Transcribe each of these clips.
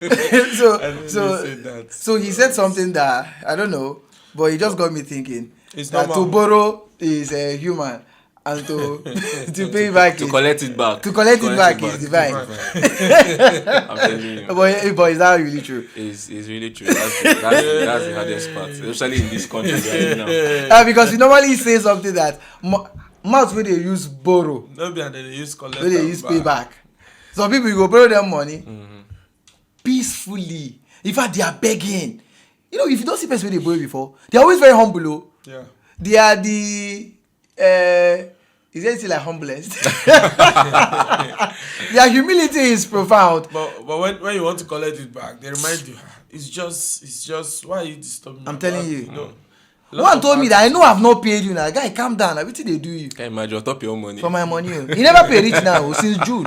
So he said something that I don't know, but he just got me thinking It's that normal. to borrow is human, and to to pay back To is collect it back. to collect it back is divine. I'm telling you. But is that really true? It's really true. That's the hardest part, especially in this country right now. Because we normally say something that mouth where they use borrow, No be and then they use collect where they am use back. pay back. Some people you go borrow them money Mm-hmm. peacefully. In fact, they are begging. You know, if you don't see person wey dey borrow before, they are always very humble. Oh. Yeah. They are the is there anything like humblest? Their humility is profound. But when you want to collect it back, they remind you, it's just why are you disturbing me? I'm telling about, you. know, One told me that I know I've not paid you now. Guy, calm down. Everything they do you. Can you imagine on top your own money? For my money. Oh. He never paid it now since June.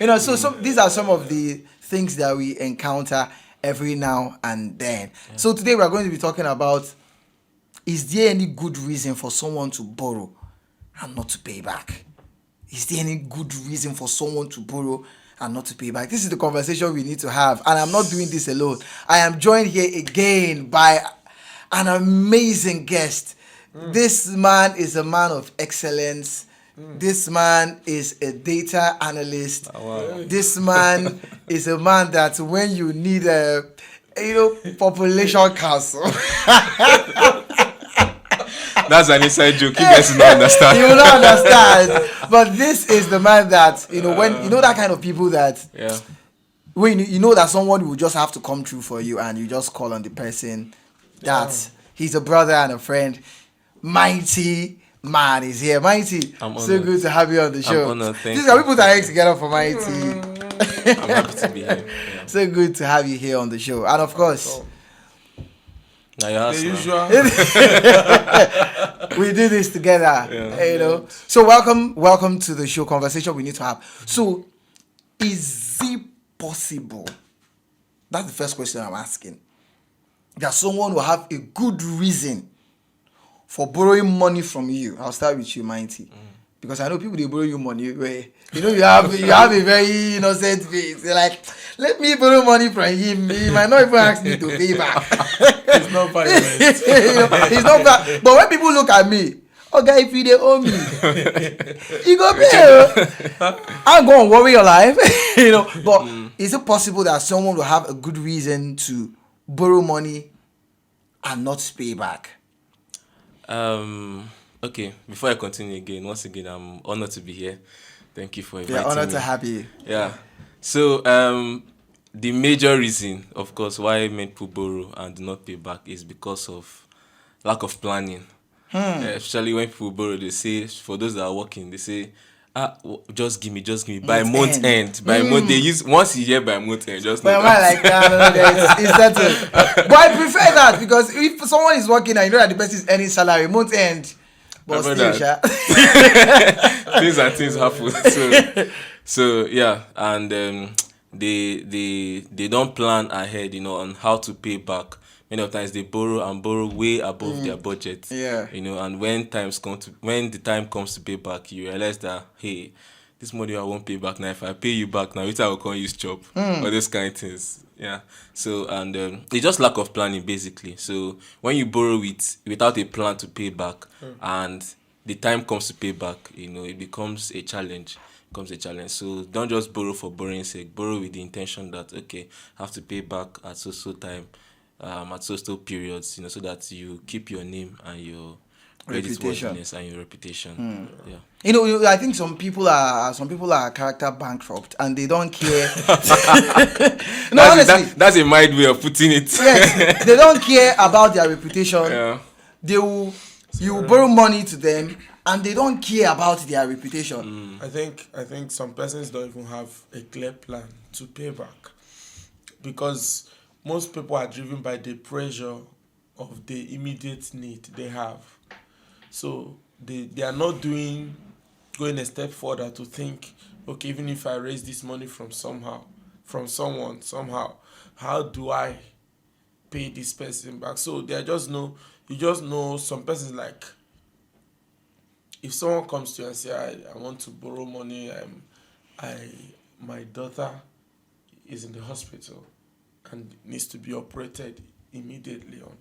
You know, so these are some of the things that we encounter every now and then. Yeah. So today we are going to be talking about, is there any good reason for someone to borrow and not to pay back? Is there any good reason for someone to borrow and not to pay back? This is the conversation we need to have. And I'm not doing this alone. I am joined here again by an amazing guest. This man is a man of excellence. This man is a data analyst. Oh, wow. This man is a man that when you need a population council, that's an inside joke. You guys do not understand. You will not understand. But this is the man that when that kind of people that when you know that someone will just have to come through for you, and you just call on the person that he's a brother and a friend. Mighty Man is here. Mighty, so good to have you on the show. I'm honored. Thank These you. are we put our eggs together for Mighty. I'm happy to be here. Yeah. So good to have you here on the show. And of course, now you ask the now. usual. we do this together. So welcome to the show. Conversation we need to have. So, is it possible? That's the first question I'm asking. That someone will have a good reason for borrowing money from you. I'll start with you, Mighty. Because I know people, they borrow you money where you have a very innocent face. They're like, let me borrow money from him. He might not even ask me to pay back. It's not violent. It's not bad. But when people look at me, okay, if you they owe me, you go pay. I'm going to worry your life. But is it possible that someone will have a good reason to borrow money and not pay back? Okay, before I continue again, once again, I'm honored to be here. Thank you for inviting me. We're honored to have you. Yeah. So, the major reason, of course, why many people borrow and do not pay back is because of lack of planning. Especially when people borrow, they say, for those that are working, they say, just give me by month end. By month, they use once a year by month end. Just but am I like that? It's settled. But I prefer that, because if someone is working and you know that the person is earning salary month end, but still, things happen. So yeah, and they don't plan ahead, on how to pay back. Many of times they borrow way above their budget. Yeah. And when the time comes to pay back, you realize that, hey, this money I won't pay back now. If I pay you back now, I will come use chop or those kind of things. Yeah. So and it's just lack of planning basically. So when you borrow without a plan to pay back, and the time comes to pay back, it becomes a challenge. So don't just borrow for borrowing's sake. Borrow with the intention that, okay, I have to pay back at so time. At so periods, so that you keep your name and your creditworthiness and your reputation. Yeah. I think some people are character bankrupt and they don't care. Honestly, that's a mild way of putting it. Yes, they don't care about their reputation. Yeah. You will borrow money to them and they don't care about their reputation. I think some persons don't even have a clear plan to pay back, because most people are driven by the pressure of the immediate need they have. So they are not going a step further to think, okay, even if I raise this money from someone somehow, how do I pay this person back? So you just know some persons, like, if someone comes to you and say, I want to borrow money, my daughter is in the hospital and needs to be operated immediately on.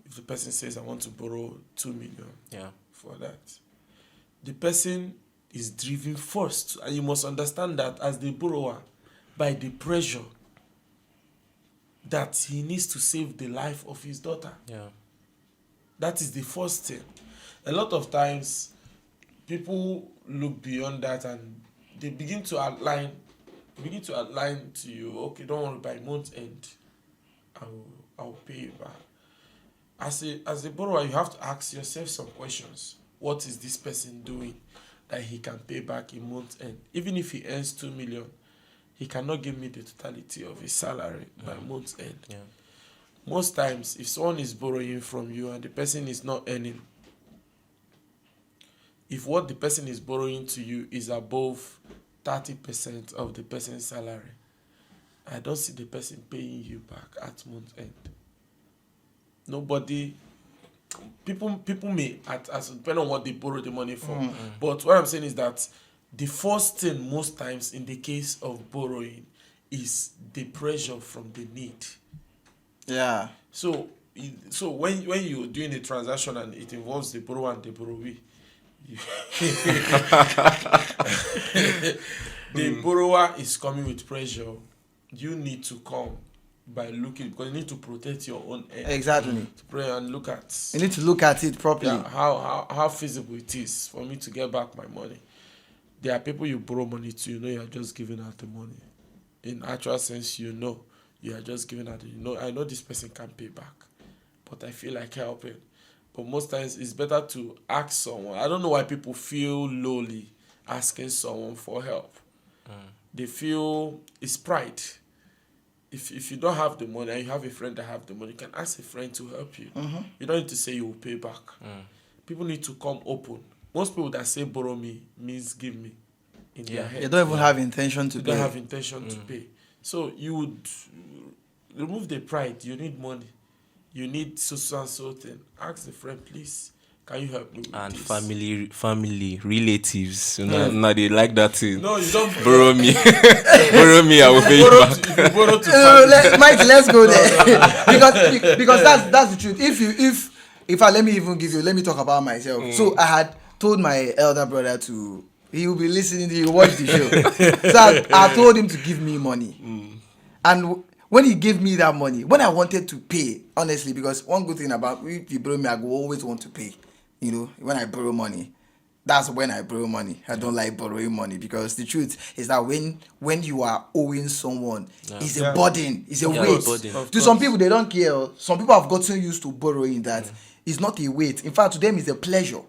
If the person says, I want to borrow 2 million for that, the person is driven first. And you must understand that as the borrower, by the pressure that he needs to save the life of his daughter. Yeah. That is the first thing. A lot of times, people look beyond that and they begin to outline to you, okay, don't worry, by month end, I'll pay you back. As a borrower, you have to ask yourself some questions. What is this person doing that he can pay back in month end? Even if he earns 2 million, he cannot give me the totality of his salary by month end. Yeah. Most times, if someone is borrowing from you and the person is not earning, if what the person is borrowing to you is above 30% of the person's salary, I don't see the person paying you back at month end. Nobody, people may, as depending on what they borrow the money for. But what I'm saying is that the first thing most times in the case of borrowing is the pressure from the need. Yeah. So when you're doing a transaction and it involves the borrower and the borrowee, the borrower is coming with pressure. You need to come by looking, because you need to protect your own end. Exactly. To pray and look at. You need to look at it properly. Yeah, how feasible it is for me to get back my money. There are people you borrow money to, you know you are just giving out the money. In actual sense, you know you are just giving out. I know this person can't pay back, but I feel like helping. But most times it's better to ask someone. I don't know why people feel lowly asking someone for help. They feel it's pride. If you don't have the money and you have a friend that have the money, you can ask a friend to help you. You don't need to say you will pay back. People need to come open. Most people that say borrow me means give me in their head. They don't even have intention to They pay. don't have intention to pay. So you would remove the pride. You need money. You need so and so thing. Ask the friend, please, can you help me with And this? family, relatives. Now they like that thing. No, you don't Borrow me. Borrow me, I will pay you back. If you borrow to family. Mike, let's go there. because that's the truth. Let me talk about myself. So I had told my elder brother he will be listening, he will watch the show. So I told him to give me money. And when he gave me that money, when I wanted to pay, honestly, because one good thing about if you borrow me, I will always want to pay. When I borrow money, that's when I borrow money. I don't like borrowing money, because the truth is that when you are owing someone, it's a burden, it's a weight. To some people, they don't care. Some people have gotten used to borrowing that. It's not a weight. In fact, to them, it's a pleasure.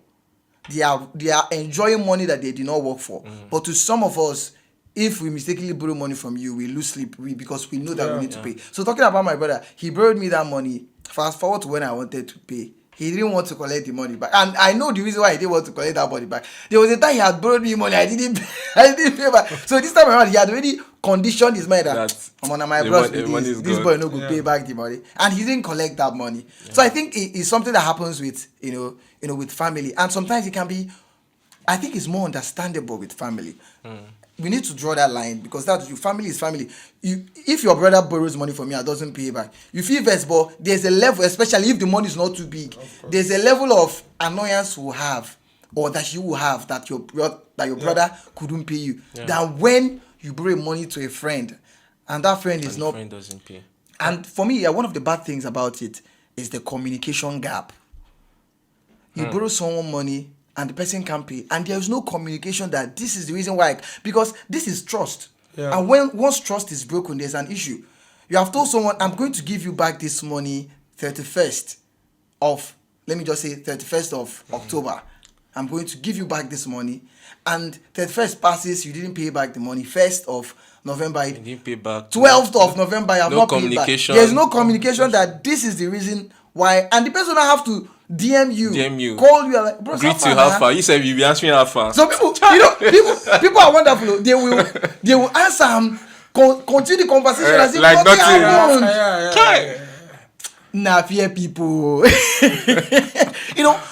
They are enjoying money that they did not work for. But to some of us, if we mistakenly borrow money from you, we lose sleep because we know that we need to pay. So talking about my brother, he borrowed me that money. Fast forward to when I wanted to pay. He didn't want to collect the money back. And I know the reason why he didn't want to collect that money back. There was a time he had borrowed me money. I didn't pay back. So this time around, he had already conditioned his mind that I'm on my bros with this boy no go pay back the money. And he didn't collect that money. So I think it's something that happens with, with family. And sometimes it can be, I think it's more understandable with family. We need to draw that line, because that's your family is family. If your brother borrows money from you and doesn't pay back, you feel vexed, but there's a level, especially if the money is not too big, there's a level of annoyance you will have, or that you will have, that your brother couldn't pay you, than when you borrow money to a friend and that friend is not. Friend doesn't pay. And for me, one of the bad things about it is the communication gap. You borrow someone money and the person can't pay, and there is no communication that this is the reason why, because this is trust. And once trust is broken, there's an issue. You have told someone, I'm going to give you back this money 31st of October. I'm going to give you back this money, and 31st passes, you didn't pay back the money. 1st of November, You didn't pay back. 12th of November, you have No not paid back. communication. There's no communication that this is the reason why, and the person will have to DM you, call you, like, bro, Greet you how far. You said you'll be answering how far. So people are wonderful. They will answer and continue the conversation as if like nothing nothing. happened. Nah, fear people.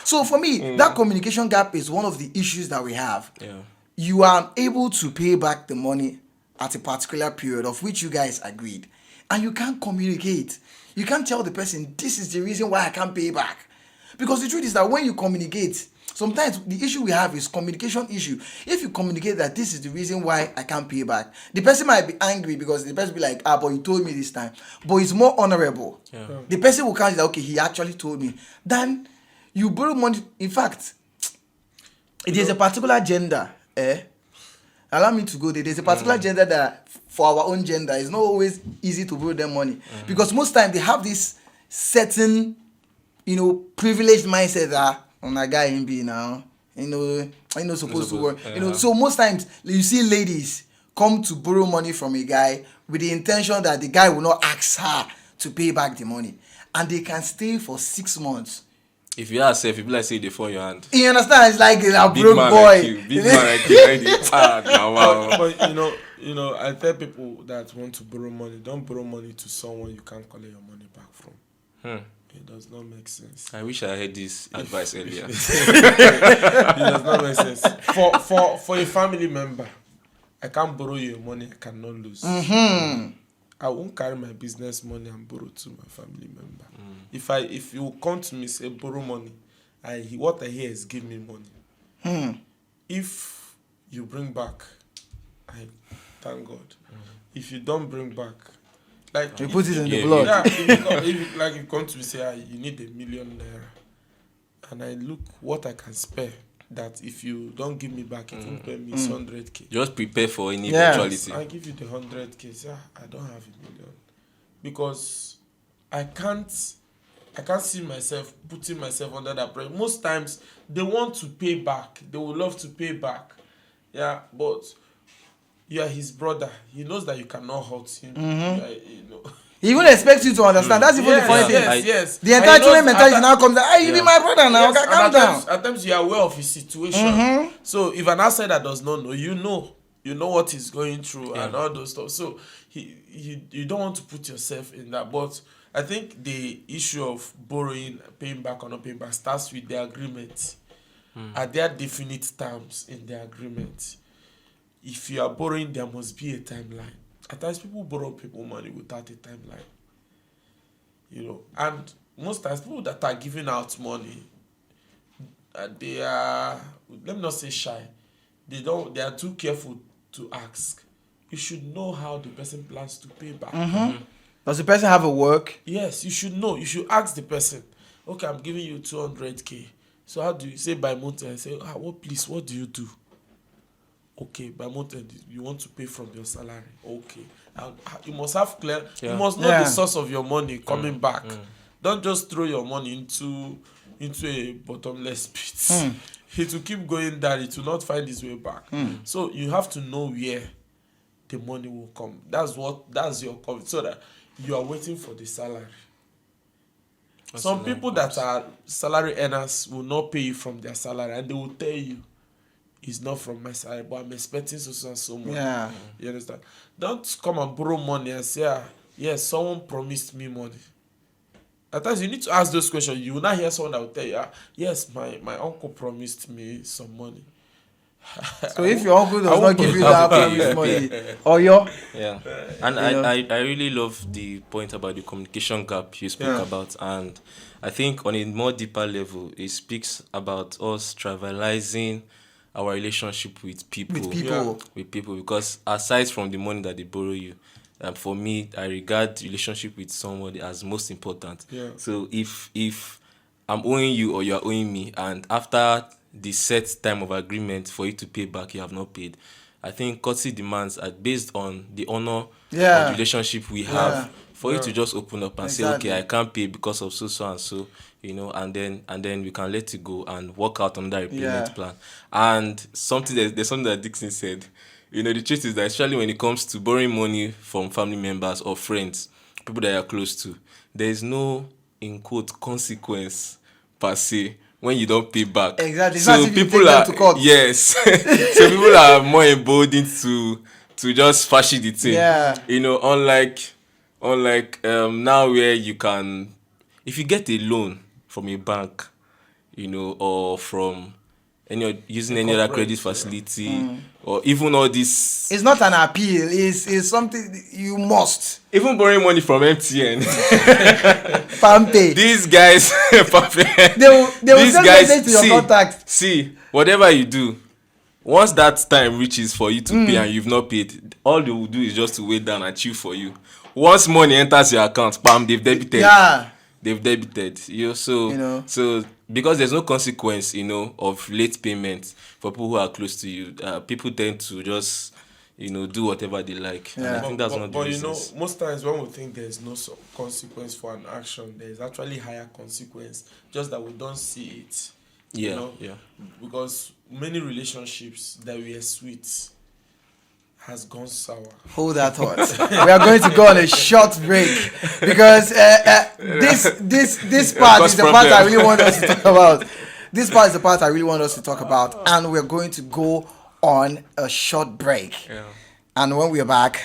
So for me, that communication gap is one of the issues that we have. Yeah. You are able to pay back the money, at a particular period of which you guys agreed, and you can't communicate. You can't tell the person, this is the reason why I can't pay back. Because the truth is that when you communicate, sometimes the issue we have is communication issue. If you communicate that this is the reason why I can't pay back, the person might be angry because the person will be like, but you told me this time. But it's more honorable. Yeah. The person will count that, okay, he actually told me. Then you borrow money. In fact, it is a particular gender. Allow me to go there. There's a particular gender that for our own gender, it's not always easy to borrow them money. Because most times they have this certain, privileged mindset that on a guy in be now, supposed to work. So most times you see ladies come to borrow money from a guy with the intention that the guy will not ask her to pay back the money, and they can stay for 6 months. If you ask if you like say they fall your hand. You understand? It's like a Big broke man boy. like you. Big man like you. Like the pad now, wow. But I tell people that want to borrow money, don't borrow money to someone you can't collect your money back from. It does not make sense. I wish I had this advice earlier. It does not make sense. For a family member, I can't borrow your money I cannot lose. I won't carry my business money and borrow to my family member. If you come to me say borrow money, what I hear is give me money. If you bring back, I thank God. If you don't bring back, like You put it in the blood. yeah, if you come to me say you need ₦1 million, and I look what I can spare. That if you don't give me back, it won't pay me 100K. Just prepare for any Yes. eventuality. I give you the 100K. Yeah, I don't have ₦1 million because I can't see myself putting myself under that pressure. Most times they want to pay back. They would love to pay back. Yeah, but you are his brother. He knows that you cannot hurt him. He even expects you to understand. That's even the funny thing. Yes. The entitlement mentality now comes out. Hey, you be my brother now. Yes, Calm down. at times you are aware of his situation. So if an outsider does not know, you know what he's going through and all those stuff. So you don't want to put yourself in that. But I think the issue of borrowing, paying back or not paying back starts with the agreement. Are there definite terms in the agreement? If you are borrowing, there must be a timeline. At times people borrow people money without a timeline. And most times people that are giving out money, they are, let me not say shy. They are too careful to ask. You should know how the person plans to pay back. Does the person have a work? Yes, you should know. You should ask the person. Okay, I'm giving you 200K. So how do you say by month end? Say, what do you do? Okay, by month end, you want to pay from your salary. Okay. And you must have clear, you must know the source of your money coming back. Don't just throw your money into a bottomless pit. It will keep going down. It will not find its way back. So you have to know where the money will come. That's your cover. So that you are waiting for the salary. Some people that are salary earners will not pay you from their salary, and they will tell you, it's not from my salary, but I'm expecting so and so much. Yeah. You understand? Don't come and borrow money and say, yes, someone promised me money. At times you need to ask those questions. You will not hear someone that will tell you, yes, my uncle promised me some money. So if your uncle does not give you that promised money, or and I really love the point about the communication gap you spoke about, and I think on a more deeper level, it speaks about us trivializing our relationship with people. With people, because aside from the money that they borrow you, for me, I regard relationship with somebody as most important. Yeah. So if I'm owing you or you are owing me, and after the set time of agreement for you to pay back, you have not paid, I think courtesy demands are based on the honor of the relationship we have. For you to just open up and say, okay, I can't pay because of so and so, and then we can let it go and work out on that repayment plan. And there's something that Dixon said. The truth is that especially when it comes to borrowing money from family members or friends, people that you're close to, there is no, in quote, consequence per se when you don't pay back. Exactly. So people are to court. Yes. So people are more emboldened to just fashion the thing. Yeah. Unlike now where you can, if you get a loan from a bank, or from using any other credit facility, or even all this. It's not an appeal. It's something you must. Even borrowing money from MTN. Pampe. These guys, They will send message to your contact. See, whatever you do, once that time reaches for you to pay and you've not paid, all they will do is just to wait down and chill for you. Once money enters your account, bam, they've debited. Yeah. They've debited. So because there's no consequence, of late payments for people who are close to you. People tend to just, do whatever they like. Yeah. And I think that's one of the But reasons. most times when we think there's no consequence for an action, there's actually higher consequence, just that we don't see it. Yeah. Because many relationships that were sweet has gone sour. Hold that thought. We are going to go on a short break because this part is the part I really want us to talk about. This part is the part I really want us to talk about, and we're going to go on a short break. Yeah. And when we're back,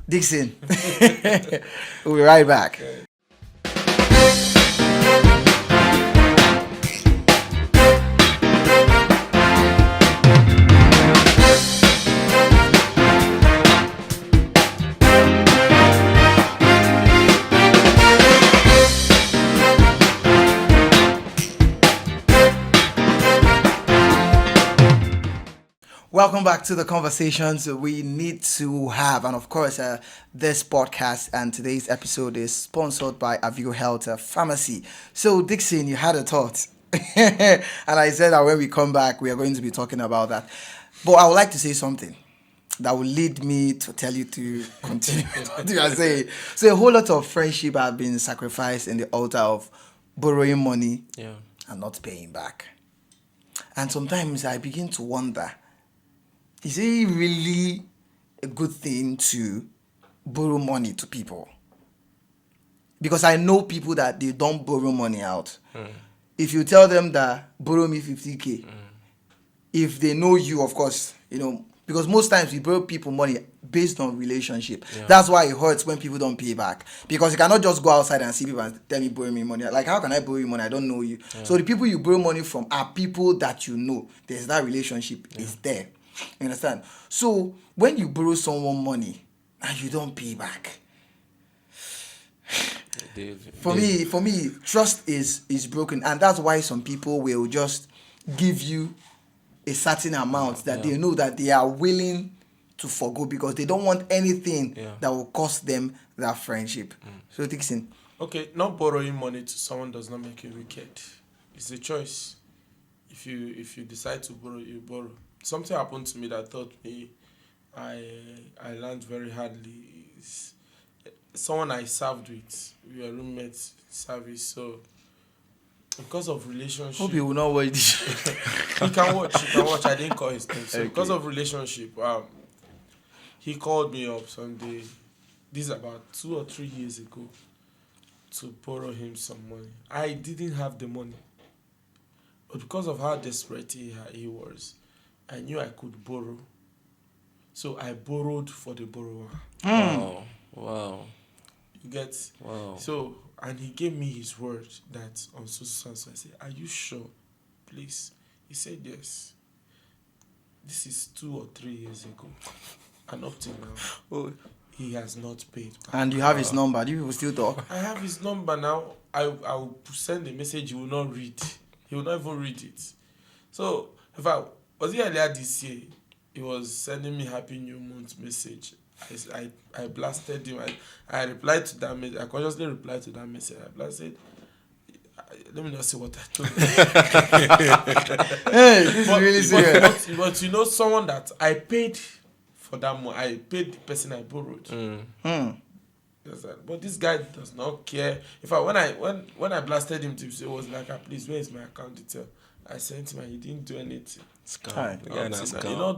Dixon, we'll be right back. Welcome back to the conversations we need to have. And of course, this podcast and today's episode is sponsored by Avio Health Pharmacy. So, Dixon, you had a thought. And I said that when we come back, we are going to be talking about that. But I would like to say something that will lead me to tell you to continue what you are saying. So, a whole lot of friendship have been sacrificed in the altar of borrowing money and not paying back. And sometimes I begin to wonder, is it really a good thing to borrow money to people? Because I know people that they don't borrow money out. If you tell them that borrow me 50k, if they know you, of course, because most times we borrow people money based on relationship. Yeah. That's why it hurts when people don't pay back. Because you cannot just go outside and see people and tell me borrow me money. Like, how can I borrow you money? I don't know you. Yeah. So the people you borrow money from are people that you know. There's that relationship is there. You understand? So when you borrow someone money and you don't pay back, for me, trust is broken, and that's why some people will just give you a certain amount that they know that they are willing to forgo because they don't want anything that will cost them that friendship. So Dixon. Okay, not borrowing money to someone does not make you wicked. It's a choice. If you decide to borrow, you borrow. Something happened to me that taught me I learned very hardly. It's someone I served with. We were roommates service, so because of relationship. Hope you will not watch this. You can watch. I didn't call his name. So okay. Because of relationship, he called me up someday. This is about 2 or 3 years ago, to borrow him some money. I didn't have the money, but because of how desperate he was, I knew I could borrow. So I borrowed for the borrower. Wow. You get? Wow. So, and he gave me his word that on so. I said, are you sure? Please. He said yes. This is 2 or 3 years ago. And up till now, he has not paid back. And you have his number. Do you people still talk? I have his number now. I will send a message he will not read. He will not even read it. So, was it earlier this year? He was sending me Happy New Month message. I blasted him. I replied to that message. I consciously replied to that message. I blasted. Let me not say what I told him. Hey, this is really serious. But someone that I paid for that money. I paid the person I borrowed. But this guy does not care. In fact, when I blasted him, it was like, please, where is my account detail? I sent him and he didn't do anything. Scam.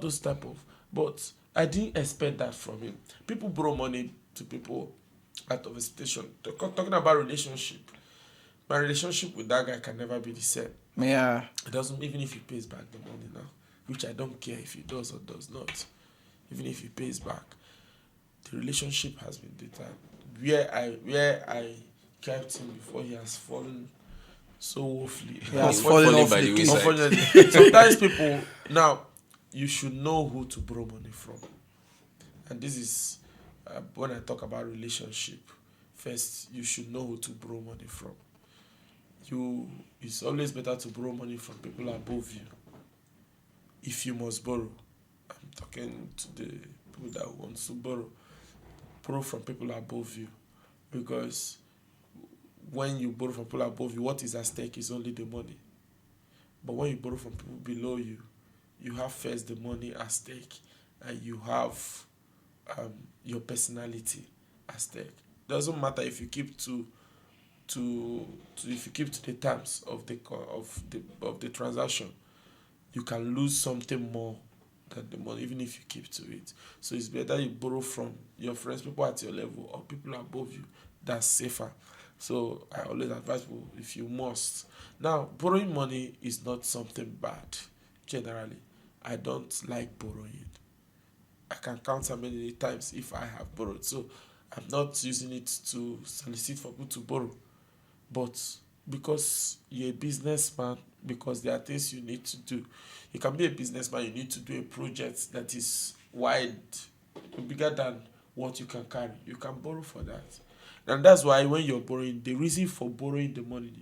Those type of. But I didn't expect that from him. People borrow money to people out of a situation. Talking about relationship. My relationship with that guy can never be the same. Yeah. It doesn't, even if he pays back the money now, which I don't care if he does or does not. Even if he pays back, the relationship has been determined. Where I kept him before he has fallen so woefully. Yeah, it's Falling falling off by the the cliff. wayside. Unfortunately, sometimes people now you should know who to borrow money from, and this is when I talk about relationship. First, you should know who to borrow money from. It's always better to borrow money from people above you. If you must borrow, I'm talking to the people that want to borrow from people above you, because when you borrow from people above you, what is at stake is only the money. But when you borrow from people below you, you have first the money at stake, and you have your personality at stake. Doesn't matter if you keep to if you keep to the terms of the transaction, you can lose something more than the money, even if you keep to it. So it's better you borrow from your friends, people at your level, or people above you. That's safer. So I always advise people, if you must. Now, borrowing money is not something bad, generally. I don't like borrowing. I can count how many times if I have borrowed. So I'm not using it to solicit for people to borrow. But because you're a businessman, because there are things you need to do. You can be a businessman, you need to do a project that is wide, bigger than what you can carry. You can borrow for that. And that's why when you're borrowing, the reason for borrowing the money,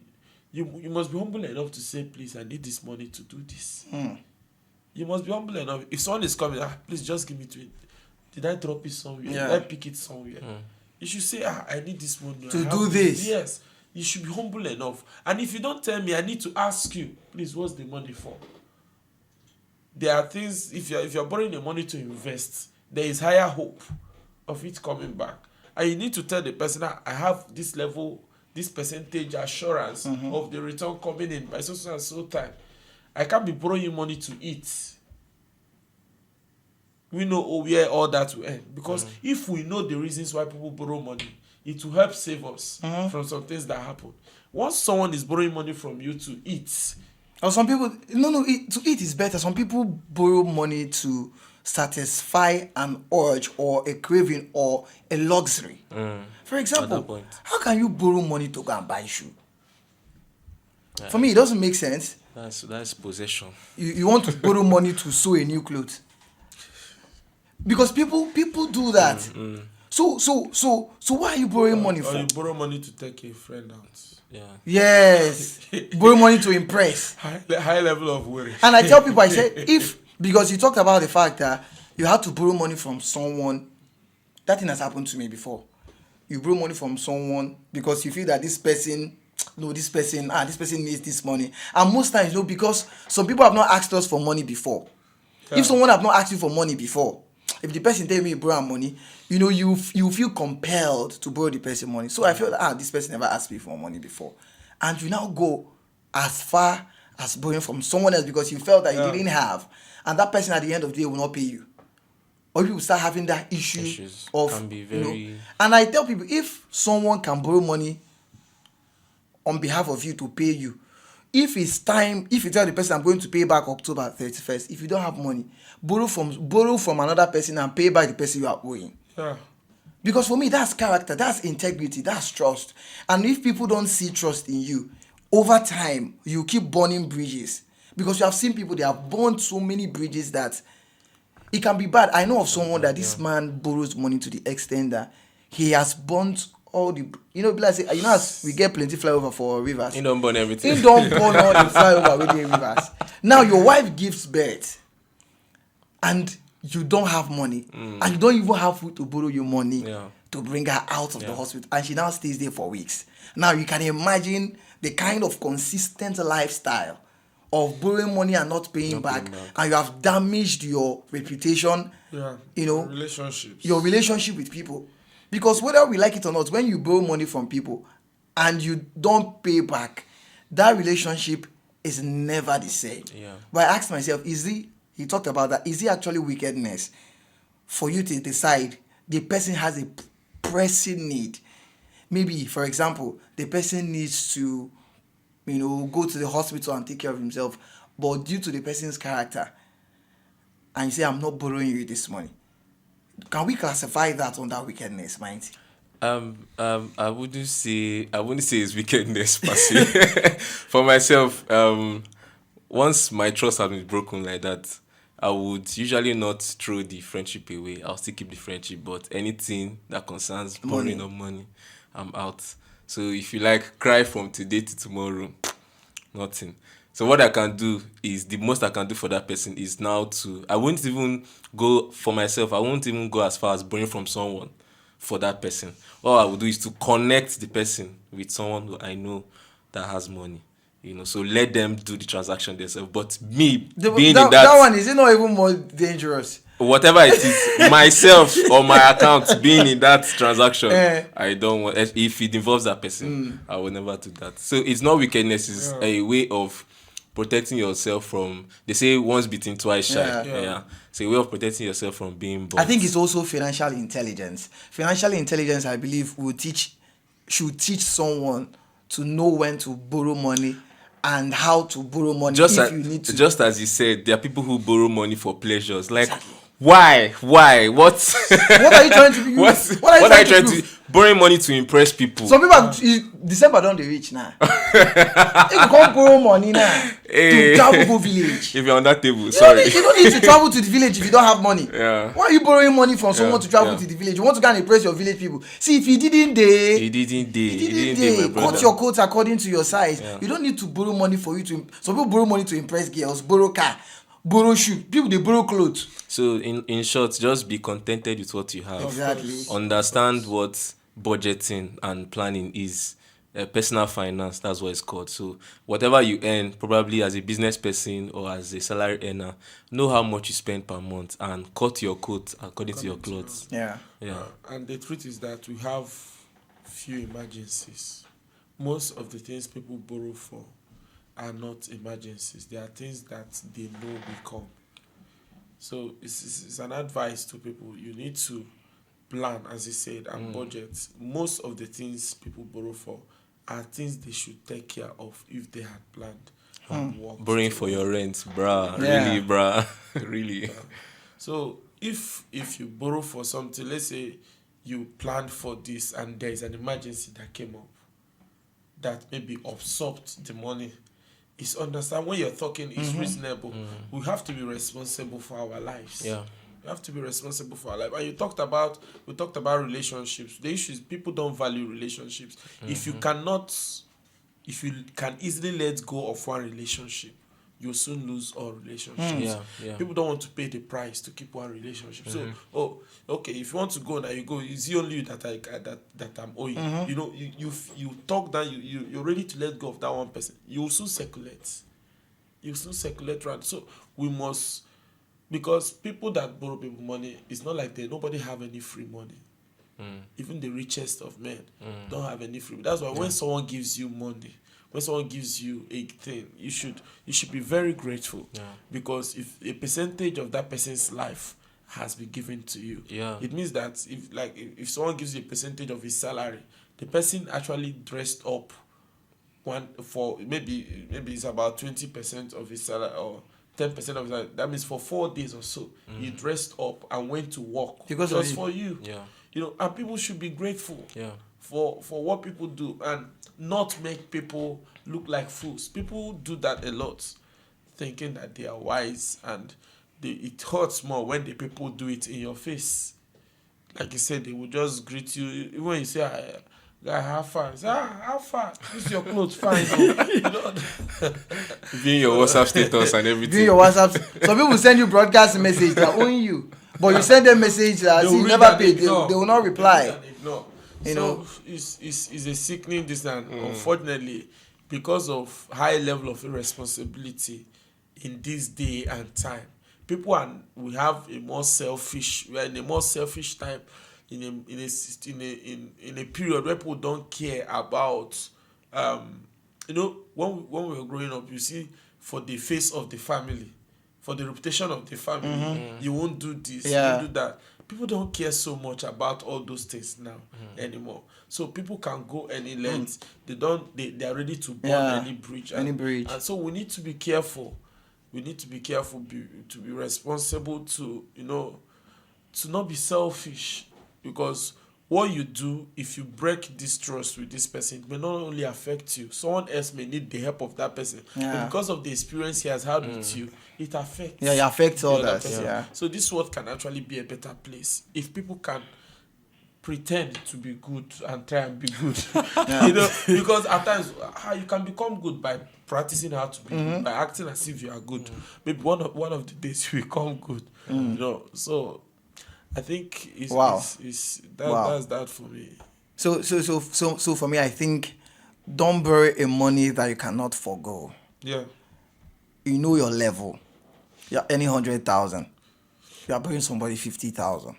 you must be humble enough to say, please, I need this money to do this. You must be humble enough. If someone is coming, please just give me 20. Did I drop it somewhere? Yeah. Did I pick it somewhere? You should say, I need this money. To do this. Yes. You should be humble enough. And if you don't tell me, I need to ask you, please, what's the money for? There are things, if you're borrowing the money to invest, there is higher hope of it coming back. And you need to tell the person, I have this level, this percentage assurance of the return coming in by so and so time. I can't be borrowing money to eat. We know where all that will end. Because if we know the reasons why people borrow money, it will help save us from some things that happen. Once someone is borrowing money from you to eat, or some people, to eat is better. Some people borrow money to satisfy an urge or a craving or a luxury. For example, how can you borrow money to go and buy shoe? For me, it doesn't make sense. That's possession. You want to borrow money to sew a new clothes, because people do that. So why are you borrowing money for? Or you borrow money to take a friend out. Yeah. Yes, borrow money to impress. High level of worry. And I tell people, I say, because you talked about the fact that you have to borrow money from someone. That thing has happened to me before. You borrow money from someone because you feel that this person needs this money. And most times, because some people have not asked us for money before. Yeah. If someone have not asked you for money before, if the person tell me borrow money, you feel compelled to borrow the person money. So I feel this person never asked me for money before. And you now go as far as borrowing from someone else because you felt that you didn't have. And that person at the end of the day will not pay you. Or you will start having that issues of, can be very... And I tell people, if someone can borrow money on behalf of you to pay you, if it's time, if you tell the person I'm going to pay back October 31st, if you don't have money, borrow from another person and pay back the person you are owing. Yeah. Because for me, that's character, that's integrity, that's trust. And if people don't see trust in you, over time, you keep burning bridges. Because you have seen people, they have burned so many bridges that it can be bad. I know of someone that this man borrows money to the extent that he has burnt all the, as we get plenty flyover for rivers. He don't burn everything. He don't burn all the flyover with the rivers. Now your wife gives birth, and you don't have money, and you don't even have food to borrow your money to bring her out of the hospital, and she now stays there for weeks. Now you can imagine the kind of consistent lifestyle of borrowing money and not paying back, and you have damaged your reputation. Your relationship with people. Because whether we like it or not, when you borrow money from people and you don't pay back, that relationship is never the same. Yeah. But I asked myself, he talked about that, is it actually wickedness for you to decide the person has a pressing need? Maybe, for example, the person needs to, go to the hospital and take care of himself, but due to the person's character, and you say, I'm not borrowing you this money. Can we classify that under wickedness, mind? I wouldn't say it's wickedness per se. For myself, once my trust has been broken like that, I would usually not throw the friendship away. I'll still keep the friendship, but anything that concerns borrowing of money, I'm out. So if you like cry from today to tomorrow, nothing. So what I can do is the most I can do for that person is now to I won't even go for myself. I won't even go as far as borrowing from someone for that person. All I will do is to connect the person with someone who I know that has money. So let them do the transaction themselves. But me being in that one, is it not even more dangerous? whatever it is, myself or my account being in that transaction, I don't want. If it involves that person, I will never do that. So it's not wickedness; it's a way of protecting yourself from. They say once bitten, twice shy. Yeah. It's a way of protecting yourself from being burnt. I think it's also financial intelligence. Financial intelligence, I believe, should teach someone to know when to borrow money and how to borrow money you need to. Just as you said, there are people who borrow money for pleasures. Like, why? What? What are you trying to do? What are you trying to borrowing money to impress people? Some people December don't they reach now. You can't borrow money now to travel go village. If you're on that table, sorry. You don't need to travel to the village if you don't have money. Yeah. Why are you borrowing money from someone to travel to the village? You want to go and impress your village people. See, if he didn't cut your coat according to your size. Yeah. You don't need to borrow money for you to. Some people borrow money to impress girls, borrow car, borrow shoe. People they borrow clothes. So in short, just be contented with what you have. Exactly. Understand what budgeting and planning is. Personal finance, that's what it's called. So whatever you earn, probably as a business person or as a salary earner, know how much you spend per month and cut your coat according to your clothes. Yeah. And the truth is that we have few emergencies. Most of the things people borrow for are not emergencies. They are things that they know will come. So it's an advice to people. You need to plan, as you said, and budget. Most of the things people borrow for are things they should take care of if they had planned and worked. Borrowing for your rent, bruh. Yeah. Really, bruh. Really. So if you borrow for something, let's say you planned for this and there is an emergency that came up that maybe absorbed the money, it's understand when you're talking it's reasonable. We have to be responsible for our lives. Yeah. We have to be responsible for our life. And we talked about relationships. The issue is people don't value relationships. If you can easily let go of one relationship, you'll soon lose all relationships. People don't want to pay the price to keep one relationship. So, okay, if you want to go now, you go. It's the only you that I'm owing. You talk that you're ready to let go of that one person. You'll soon circulate. Around. So we must. Because people that borrow people money, it's not like nobody have any free money. Even the richest of men don't have any free. That's why when someone gives you money, when someone gives you a thing, you should be very grateful. Because if a percentage of that person's life has been given to you, it means that if someone gives you a percentage of his salary, the person actually dressed up for maybe it's about 20% of his salary or 10% of that means for 4 days or so, he dressed up and went to work just for you. And people should be grateful for what people do and not make people look like fools. People do that a lot, thinking that they are wise, and it hurts more when the people do it in your face. Like you said, they will just greet you. Even when you say, guy, how far? How far? This your clothes fine. Being your WhatsApp status and everything. Being your WhatsApp. Some people send you broadcast message, they're owing you. But you send them message that you never paid. They will not reply. So it's a sickening this, and unfortunately, because of high level of irresponsibility in this day and time, we have a more selfish. We are in a more selfish time. In a period where people don't care about, when we were growing up, you see, for the face of the family, for the reputation of the family, you won't do this, you won't do that. People don't care so much about all those things now anymore. So people can go any length. They are ready to burn any bridge. And so we need to be careful. We need to be careful to be responsible, to not be selfish. Because what you do, if you break this trust with this person, it may not only affect you, someone else may need the help of that person. Yeah. But because of the experience he has had with you, it affects. Yeah, it affects the other others. person. Yeah. So this world can actually be a better place if people can pretend to be good and try and be good. You know, because at times you can become good by practicing how to be good, by acting as if you are good. Maybe one of the days you become good. You know, so I think that's that for me. So for me, I think don't borrow a money that you cannot forgo. Yeah. You know your level. You're earning 100,000. You are borrowing somebody 50,000.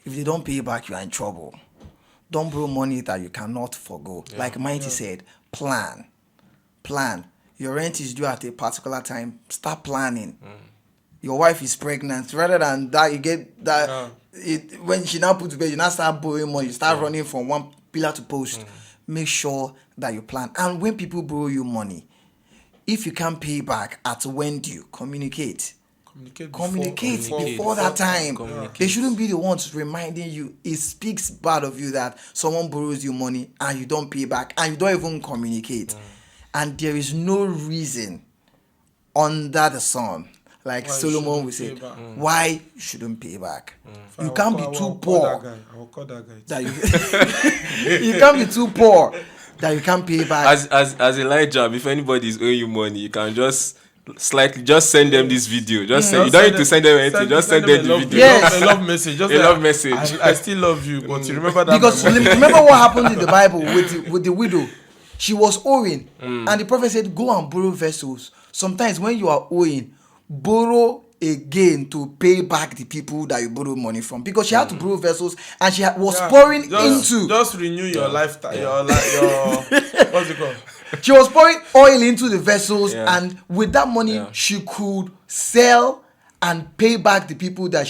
If they don't pay you back, you are in trouble. Don't borrow money that you cannot forgo. Like Mighty said, plan. Your rent is due at a particular time. Start planning. Your wife is pregnant. Rather than that, you get that. When she now puts to bed, you now start borrowing money. You start running from one pillar to post. Make sure that you plan. And when people borrow you money, if you can't pay back at when due, communicate before that time. They shouldn't be the ones reminding you. It speaks bad of you that someone borrows you money and you don't pay back and you don't even communicate. And there is no reason under the sun, like why Solomon would say, why you shouldn't pay back. You can't be too poor I will call that guy. that you can't be too poor that you can't pay back. As Elijah, if anybody is owing you money, you can just send them this video. Just say, you don't need to send them anything. Just send them the video. Yes. A love message. Just A love message. I still love you, but you remember that. Because remember what happened in the Bible with the widow. She was owing, and the prophet said, go and borrow vessels. Sometimes when you are owing, borrow again to pay back the people that you borrow money from, because she had to borrow vessels and she was pouring into. Just renew your lifestyle. Your what's it called? She was pouring oil into the vessels, and with that money she could sell and pay back the people that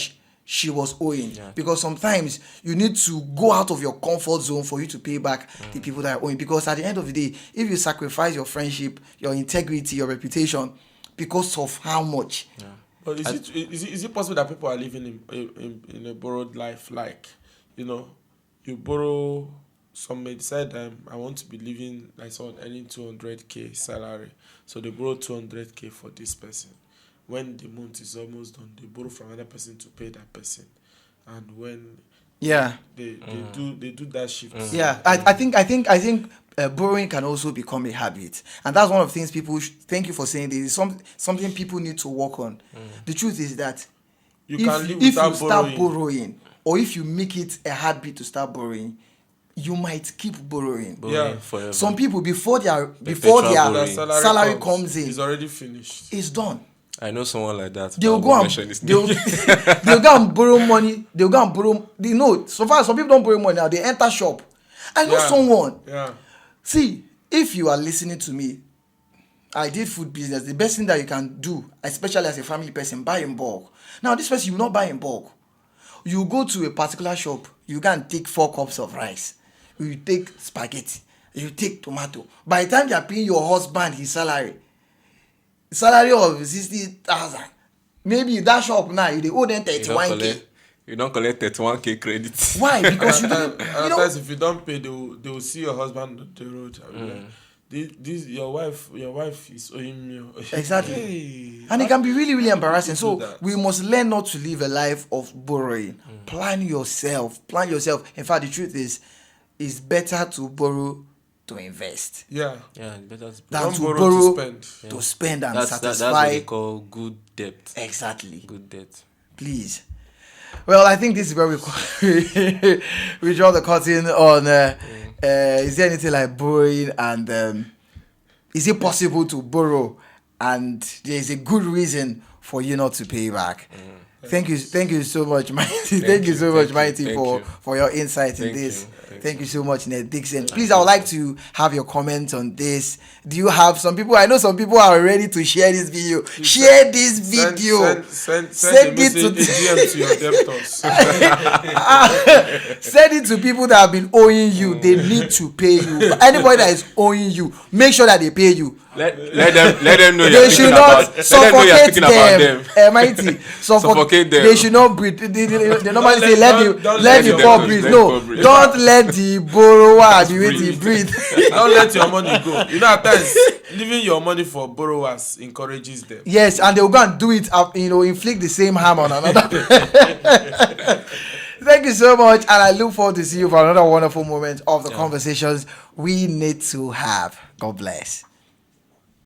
she was owing. Because sometimes you need to go out of your comfort zone for you to pay back the people that are owing. Because at the end of the day, if you sacrifice your friendship, your integrity, your reputation because of how much. But is it possible that people are living in a borrowed life? Like, you know, you borrow. Some may decide I want to be living like someone earning 200k salary, so they borrow 200k for this person. When the month is almost done, they borrow from another person to pay that person, and when they do that shift. I think borrowing can also become a habit, and that's one of the things people. Thank you for saying this. Something people need to work on. The truth is that if you start borrowing, or if you make it a habit to start borrowing, you might keep borrowing. Forever. Some people before their salary comes in, it's already finished. It's done. I know someone like that. They'll go and borrow money. They'll go and borrow. They know. So far, some people don't borrow money now. They enter shop. I know someone. Yeah. See, if you are listening to me, I did food business. The best thing that you can do, especially as a family person, buy in bulk. Now, this person, you will not buy in bulk. You go to a particular shop. You can take 4 cups of rice. You take spaghetti. You take tomato. By the time you are paying your husband his salary of 60,000, maybe that shop now you owe them 31k. You don't collect 31k credit. Why? Because you didn't. If you don't pay, they will see your husband on the road. This your wife is owing me. Exactly. Hey, and it can be really, really embarrassing. So we must learn not to live a life of borrowing. Plan yourself. In fact, the truth is, it's better to borrow to invest. Yeah, better than to borrow borrow to spend. To spend and satisfy. That's what they call good debt. Exactly. Good debt. Please. Well, I think this is where we draw the curtain on. Is there anything like borrowing, and is it possible to borrow and there is a good reason for you not to pay back? Thank you so much, Mighty. Thank you so much, Mighty, for your insight in this. Thank you so much, Ned Dixon. Please, I would like to have your comments on this. Do you have some people? I know some people are ready to share this video. Share this video. Send Send a it to DM to your debtors. Send it to people that have been owing you. They need to pay you. Anybody that is owing you, make sure that they pay you. Let them know They you're should thinking not about. Let them know you're suffocate thinking about them. them. Mighty. Suffocate them. They should not breathe. They normally say Don't let let the them poor breathe. breathe. Let the No, poor breathe. don't let the borrower be waiting breathe. Don't let your money go. You know, at times leaving your money for borrowers encourages them. Yes, and they will go and do it up, inflict the same harm on another. Thank you so much, and I look forward to see you for another wonderful moment of the conversations we need to have. God bless.